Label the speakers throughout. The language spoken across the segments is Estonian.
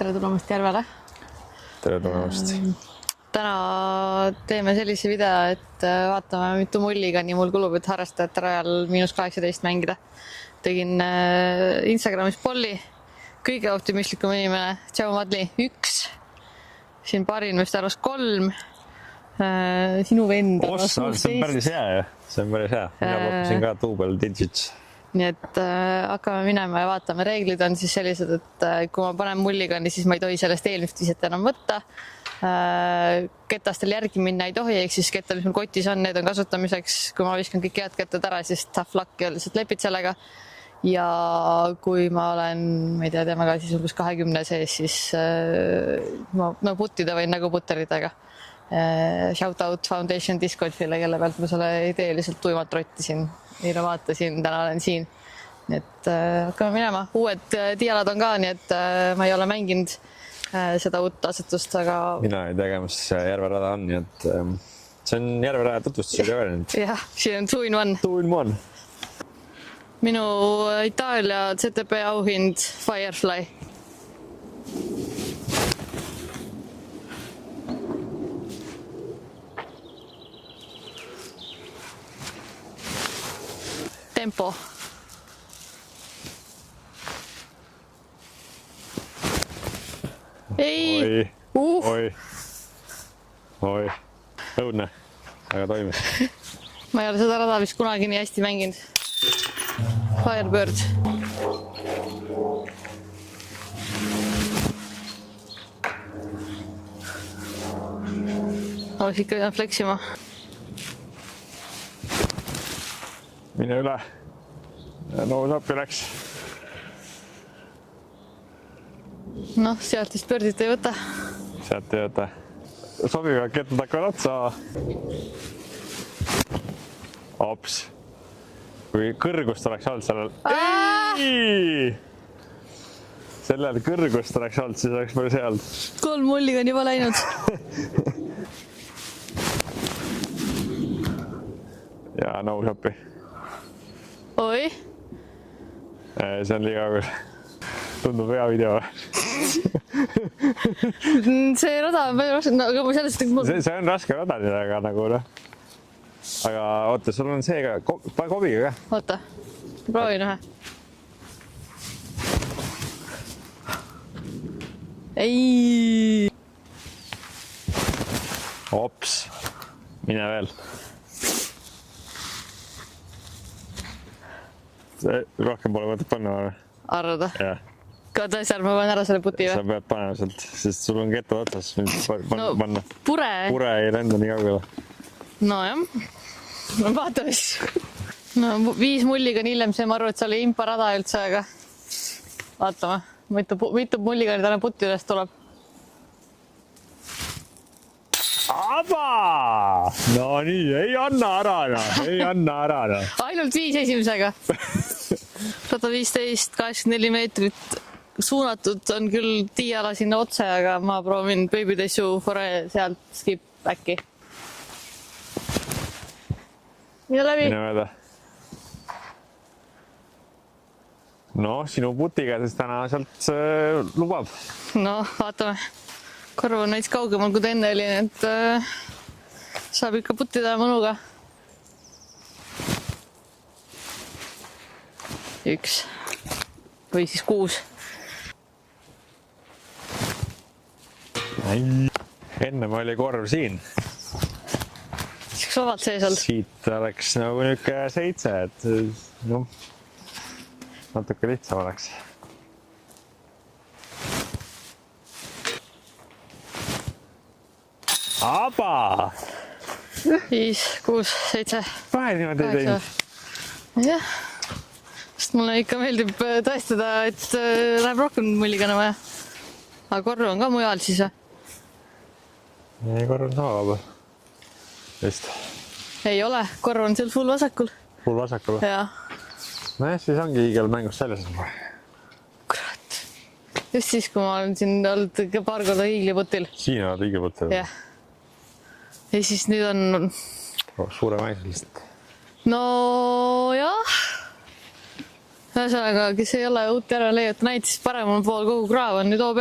Speaker 1: tere tulemast Järvele.
Speaker 2: Tere tulemast.
Speaker 1: Täna teeme sellise video, et vaatame, mitu mulligani mul kulub, et harrastajate rajal -18 mängida. Tegin Instagramis polli. Kõige optimistlikum inimene, Tšau Madli, 1. Siin parin vist arvas 3. Sinu vend arvas 16.
Speaker 2: See on päris hea, jah. See on päris hea. Mina pakkusin ka double digits.
Speaker 1: Nii et hakkame minema ja vaatame. Reeglid on siis sellised, et kui ma panen mulligani, siis ma ei tohi sellest eelmist viset enam võtta. Ketastel järgi minna ei tohi, ehk siis kettal, mis mul kotis on, need on kasutamiseks. Kui ma viskan kõik head kettad ära, siis tough luck ja lihtsalt lepid sellega. Ja kui ma olen, ma ei tea, teeme ka siis umbes 20 sees, siis ma puttida võin nagu putteritega. Shout out Foundation Discgolfile, kelle pealt ma selle ideeliselt tuimalt rottisin. Eile vaatasin, täna olen siin. Nii et hakkame minema. Uued dialad on ka, nii et ma ei ole mänginud seda uut asetust, aga...
Speaker 2: Mina ei tea, mis Järverada on, nii et see on Järveraja tutvustus oli öelnud.
Speaker 1: Jah, siin on 2 in 1.
Speaker 2: 2 in 1.
Speaker 1: Minu Itaalia ZTP auhind Firefly. Tempo. Ei!
Speaker 2: Oi. Õudne. Aga toimis.
Speaker 1: Ma ei ole seda rada vist kunagi nii hästi mänginud. Firebird. Oleks ikka pidanud fleksima.
Speaker 2: Mine üle. No nappi läks.
Speaker 1: Noh, sealt vist pördit ei võta.
Speaker 2: Sealt ei võta. Sobivad kettad hakkavad otsa. Ops. Kui kõrgust oleks olnud sellel... Ei! Sellel kõrgust oleks olnud, siis oleks päris hea olnud.
Speaker 1: 3 mulliga on juba läinud.
Speaker 2: Ja nõus appi.
Speaker 1: Oi.
Speaker 2: See on liiga kaugel. Tundub hea video.
Speaker 1: See rada on palju raske, aga ma sellest...
Speaker 2: See on raske rada, aga nagu noh. Aga oota, sul on see ka, pane kobiga ka.
Speaker 1: Oota, proovin ühe. Ei!
Speaker 2: Ops, mine veel. Rohkem pole mõtet panna.
Speaker 1: Arvada?
Speaker 2: Jah.
Speaker 1: Ka tõesel, ma panen ära selle puti või?
Speaker 2: Sa pead panema sealt, sest sul on kettad otsas.
Speaker 1: No, pure.
Speaker 2: Pure ei lenda nii kaugele.
Speaker 1: No jah. No vaatame siis. No 5 mulliga on hiljem, see ma arvan, et see oli impa rada üldse, aga vaatame. Mitu mulliga täna puti üles tuleb.
Speaker 2: Aba! No nii, ei anna ära.
Speaker 1: Ainult 5 esimesega. 115, 84 meetrit suunatud on küll diala sinna otse, aga ma proovin Baby Tessu fore sealt skip äkki. Mine läbi.
Speaker 2: Mine mööda. No, sinu putiga siis täna sealt lubab.
Speaker 1: No, vaatame. Korv on näiteks kaugemal, kui ta enne oli, et saab ikka puttida mõnuga. 1 või siis 6.
Speaker 2: Enne ma oli korv siin.
Speaker 1: Siks vabalt sees olnud.
Speaker 2: Siit oleks nagu niuke 7, et no, natuke lihtsam oleks. Aba!
Speaker 1: 5, 6, 7.
Speaker 2: Vahe niimoodi ei teinud.
Speaker 1: Jah, sest mulle ikka meeldib tõestada, et läheb rohkem mulligana vaja. Aga korv on ka mujal siis või?
Speaker 2: Ei, korv on sama vaba. Vist.
Speaker 1: Ei ole, korv on seal full vasakul.
Speaker 2: Full vasakul?
Speaker 1: Jaa.
Speaker 2: Nojah, siis ongi hiigel mängust selles.
Speaker 1: Kurat. Just siis, kui ma olen siin olnud paar korda hiigliputil.
Speaker 2: Siin oled hiigliputil?
Speaker 1: Jah. Ja siis nüüd on...
Speaker 2: Suure maisel lihtsalt.
Speaker 1: No jah. Ühesõnaga, kes ei ole uut järve leiuta näinud, siis paremal pool kogu kraav on nüüd OB.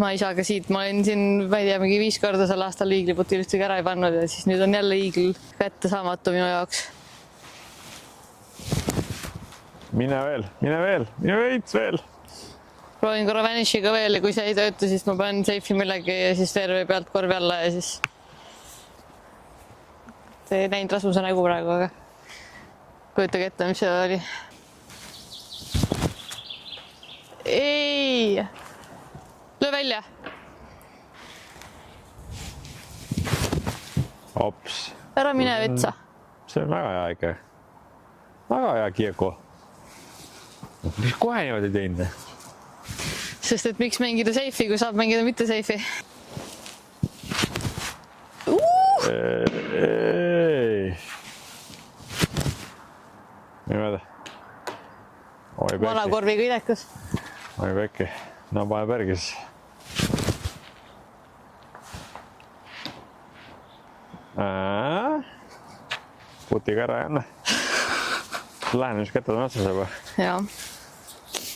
Speaker 1: ma ei saa ka siit, ma olen siin, ma ei tea, mingi 5 korda sel aastal iigliputil ühtegi ära ei pannud ja siis nüüd on jälle iigl kättesaamatu minu jaoks.
Speaker 2: Mine veits veel.
Speaker 1: Proovin korra Vanishiga veel ja kui see ei tööta, siis ma panen seifi millegi ja siis veerve pealt korvi alla ja siis ei näinud Rasmuse nägu praegu, aga kujutage ette, mis see oli. Ei! Löö välja!
Speaker 2: Ops.
Speaker 1: Ära mine vetsa.
Speaker 2: See on väga hea ikka. Väga hea kieko. Mis kohe niimoodi teinud?
Speaker 1: Sest et miks mängida seifi, kui saab mängida mitte seifi?
Speaker 2: Ei. Niimoodi.
Speaker 1: Vana korviga idekas.
Speaker 2: Oi pekki. No pane pergis. Putiga ära jälle. Lähenemiskätted on otsas juba.
Speaker 1: Jaa.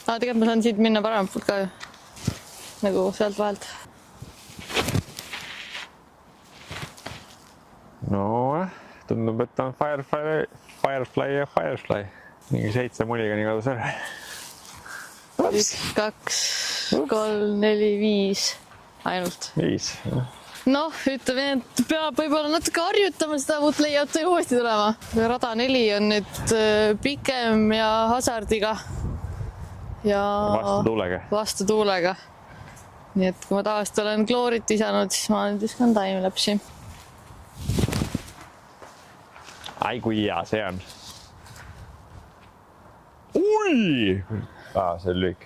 Speaker 1: Tegelikult ma saan siit minna paremat poolt ka ju. Nagu sealt vahelt.
Speaker 2: No, tundub, et on Firefly. Mingi 7 muliga nii kadus ära.
Speaker 1: 1, 2, 3, 4, 5 ainult.
Speaker 2: 5.
Speaker 1: Noh, ütleme, et peab võib-olla natuke harjutama seda uut layout'i uuesti tulema. Rada 4 on nüüd pikem ja hasardiga. Ja vastu tuulega. Nii et kui ma tavaliselt olen kloorit visanud, siis ma nüüd viskan timelapsi.
Speaker 2: Ai, kui hea see on. Ui! See oli lüük.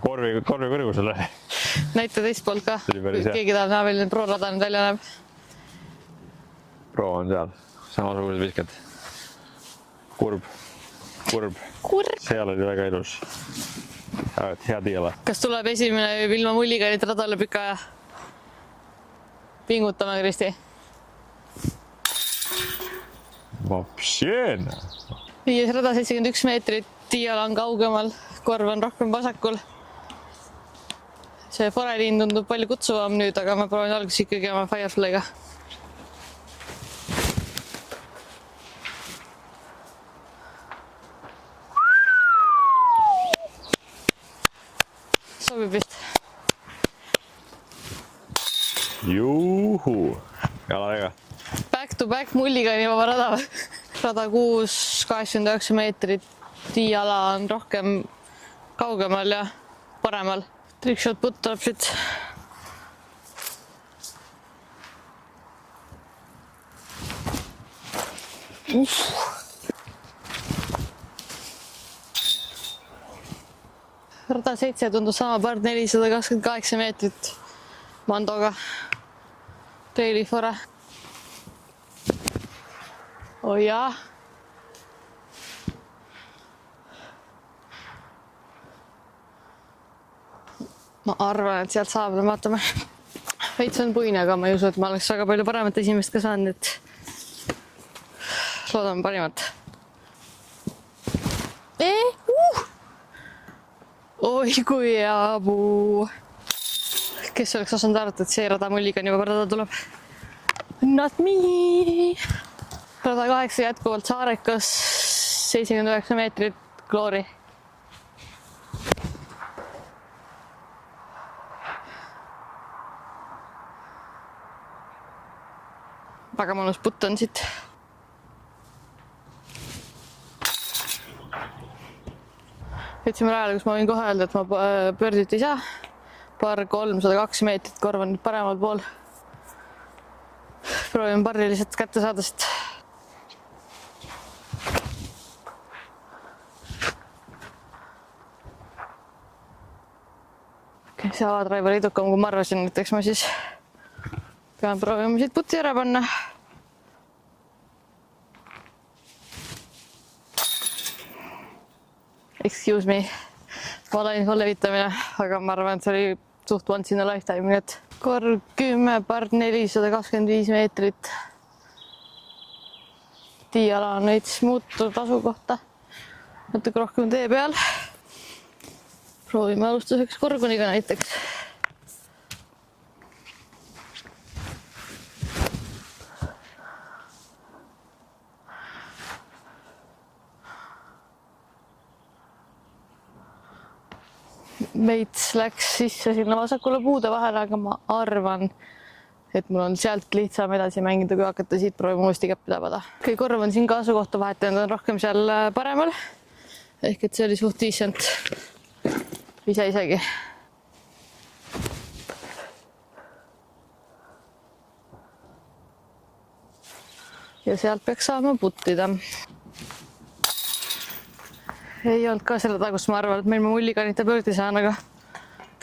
Speaker 2: Korvi kõrgusel oli.
Speaker 1: Näita teist poolt ka. Keegi tahab näha veel, Pro rada nüüd välja näeb.
Speaker 2: Pro on seal. Samasugused viskad. Kurb. Seal oli väga ilus. Hea tiila.
Speaker 1: Kas tuleb esimene ilma mulliga nüüd radale pika aja? Pingutame, Kristi.
Speaker 2: Vapšeen.
Speaker 1: 5 rada 71 meetrit, tiiala on kaugemal, korv on rohkem vasakul. See foreliin tundub palju kutsuvam nüüd, aga ma proovin alguses ikkagi oma Fireflyga. Sobib vist.
Speaker 2: Juhu. Jaladega.
Speaker 1: Back to back mulliga nii vaba rada. Rada 6, 89 meetrit. Tiiala on rohkem kaugemal ja paremal. Trickshot put tuleb siit. Rada 7 tundus sama part 428 meetrit Mandoga. Daily fore. Oh jaa. Ma arvan, et sealt saab, vaatame. Veits on puine, aga ma ei usu, et ma oleks väga palju paremat esimest ka saanud, et loodame parimat. Oi kui hea puu. Kes oleks osanud arvata, et see rada mulliga nii vaba rada tuleb? Not me! Rada 8 jätkuvalt Saarekas, 79 meetrit kloori. Väga mõnus putt on siit. Jõudsime rajale, kus ma võin kohe öelda, et ma pöördit ei saa. Par 302 meetrit, korv on nüüd paremal pool. Proovin parri lihtsalt kätte saada siit. See alatraiva oli edukam, kui ma arvasin, et eks ma siis pean proovima siit putti ära panna. Excuse me, valeinfo levitamine, aga ma arvan, et see oli suht once in a lifetime, nii et korv 10, part 425 meetrit. Tiiala on veits muutunud asukohta, natuke rohkem tee peal. proovime alustuseks Gorgoniga näiteks. Veits läks sisse sinna vasakule puude vahele, aga ma arvan, et mul on sealt lihtsam edasi mängida, kui hakata siit proovima uuesti käppi tabada. Kui korv on siin ka asukohta vahetanud, on rohkem seal paremal. Ehk et see oli suht decent. Isegi. Ja sealt peaks saama puttida. Ei olnud ka selle tagus, ma arvan, et meil ma mullikanita pöördi saan, aga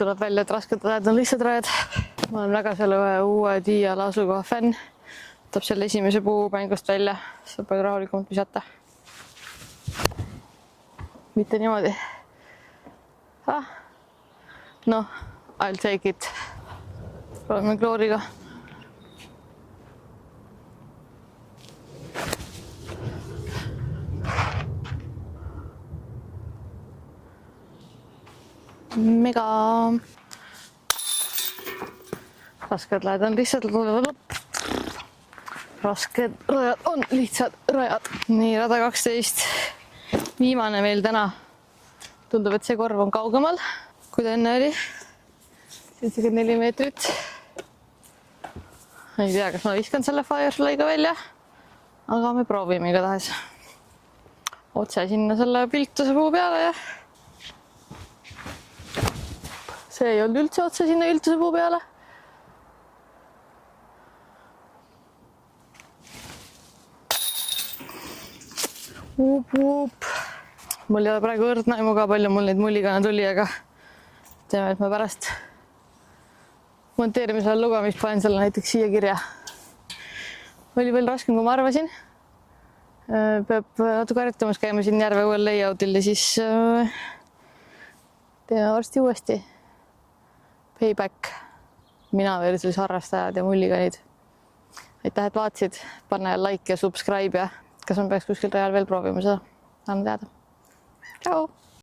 Speaker 1: tuleb välja, et rasked rajad on lihtsad rajad. Ma olen väga selle uue Diala asukoha fänn. Võtab selle esimese puu mängust välja, saab palju rahulikumalt visata. Mitte niimoodi. No, I'll take it. Proovime klooriga. Mega rasked rajad on lihtsalt rajad. Nii, rada 12. Viimane meil täna. Tundub, et see korv on kaugemal, kui ta enne oli. 74 meetrit. Ei tea, kas ma viskan selle Fireflyga välja, aga me proovime igatahes. Otse sinna selle piltuse puu peale ja see ei olnud üldse otse sinna ültuse puu peale. Mul ei ole praegu õrdnaimu ka palju, mul neid mullikana tuli, aga teeme, et ma pärast monteerimisel lugemist panen selle näiteks siia kirja. Oli veel raskem, kui ma arvasin. Peab natuke harjutamas käima siin järve uuel layoutil ja siis teeme varsti uuesti. Payback, mina versus harrastajad ja mullikanid. Aitäh, et vaatasid, pane like ja subscribe ja kas ma peaks kuskil rajal veel proovima seda, anna teada. Tšau!